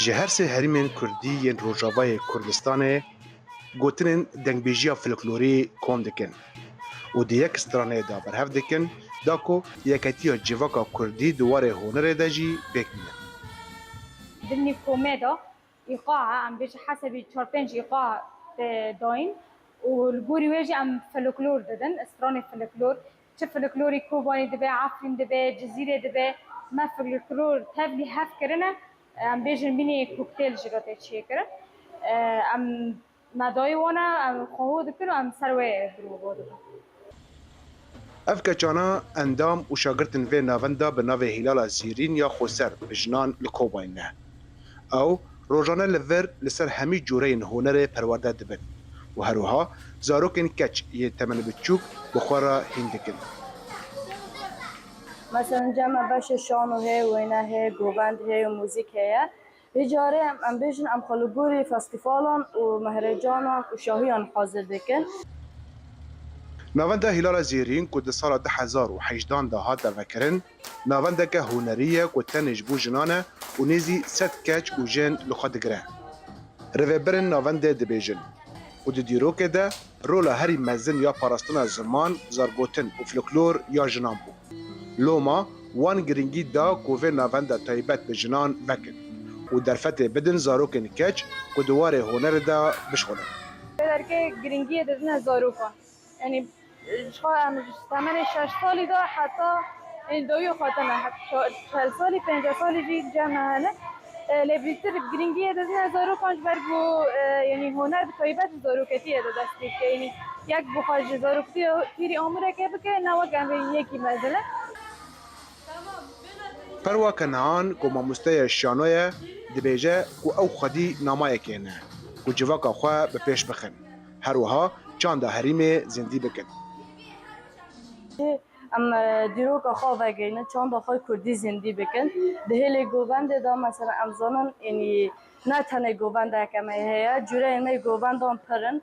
ji her sê herîmên Kurdî yên Rojavayê Kurdistanê gotinên dengbêjiya folklorî kom dikin û di yek straneyê de berhev dikin da ku yeketiya civaka Kurdî di warê hunerê de jî pêk bînin. ضمن كوميدا إيقاع عم بيجي حسب 4-5 إيقاع داين والبوري واجي عم فلكلور ددن استراني فلكلور شف فلكلوري كوباني دبي عفرين دبي جزيرة دبي ما فلكلور تابلي هاف كرنا عم بيجي ميني كوكتيل جراتي تشيكر عم ما داي وانا عم خهود كلو عم سروي دروغو Ev keçana endam û şagirdên vê navenda bi navê Hilala Zîrîn ya Xweser bijinan li Kobanê ne. Ew rojane li vir li ser hemî cureyên hunerê perwerde dibin û herwiha zarokên keç yê temen biçûk bi xwe re hîn dikin. مثلا جمع باش شانو هي وينا هي جوباند هي وموزيك هي هجاري ام بيجن ام خلوگوري فستیوالان و مهرجانان و شاهیان حاضر دکن. Navenda Hilala Zîrîn ku di sala 2018 de hat dervekirin, navendeke hunerî ku tenê ji bo jinan e û nêzî 100 keç û jên li xwe digire. Rêvebirên navendê dibêjin û di dîrokê de rola herî mezin ya parastina ziman, zargotin û folklor ya jinan bû. Loma wan giringî da ku vê navenda taybet bi jinan vekin û derfetê bidin zarokên keç ku di warê hunerê de bişxulin. درکه گرینگی دزنه زاروکا یعنی ام تمن 6 سالی دا حتی این دوی خاطمه حتی 40 سالی 50 سالی جی جمع هنه لبیتر گرینگی دزنه زاروکانش برگو یعنی هنر به طیبت زاروکتیه دا دستی که یعنی یک بخواج زاروکتی تیری آموره که بکه نوکن به یکی مزله Perwa Kenaan ku mamosteya şanoye dibêje ku ew xwedî namayekê ne ku civaka xwe bi pêş bixin. Her wiha çanda herîmê zindî bikin. ام دیروک خواه گینه چند خواه کردی زندی بکن دهلی گوبند دا مثلا امزانان یعنی نه تنه گوبند اکمه هیا جوره می گوبند هم پرن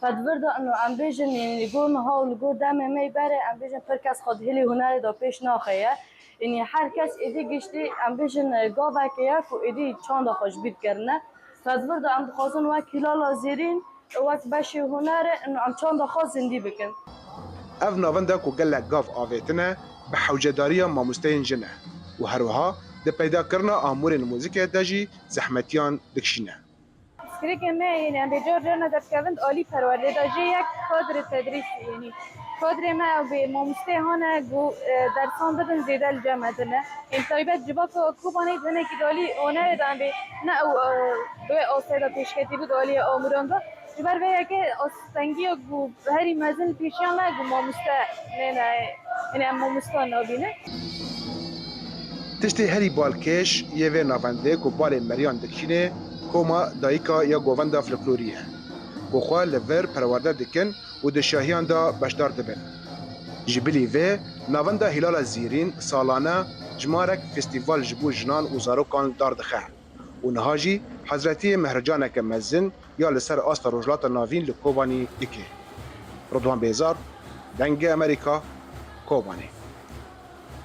فدورد انو ام بیجن یعنی گون ها و گو دم می بره ام بیجن پر کس خود هلی هنر دا پیش ناخیه یعنی هر کس ایدی گشتی ام بیجن گاوه که یک و ایدی چند خوش بید کرنه فدورد ام خوازن و کلال زیرین وقت باشی هنر انو ام چند خواه زندی بکن Ev navenda ku gelek gav avêtine bi hewcedariya mamosteyên jin e û her wiha di peydakirina amûrên mûzîkê de jî zehmetiyan dikişîne. سکریک ما یعنی ام بجار جرنا دفکوند عالی پرورده دا جه یک کادر تدریس یعنی کادر ما به مامسته هانه گو درسان بدن زیده الجامعه دنه این طایبت جباک کوبانه دنه که دالی اونه دن به نه او دوی آسایده پیشکتی بود عالی آموران دا جبر به که آستنگی و گو هری مزن پیشیان نه گو مامسته نه یعنی ام مامسته نابینه Tiştê herî balkêş yê vê navendê ku balê meriyan dikişîne koma dayîka ya govenda folklorî ye ku xwe li vir perwerde dikin û di şahiyan da beşdar dibin. Ji bilî vê navenda Hilala Zîrîn salane jimarek festîval ji bo jinan û zarokan dar dixe û niha jî hezretiyê mehrecaneke mezin ya li ser asta rojhilata navîn li Kobanî dike. Ridwan Bêzar, Dengê Amerîka, Kobanê.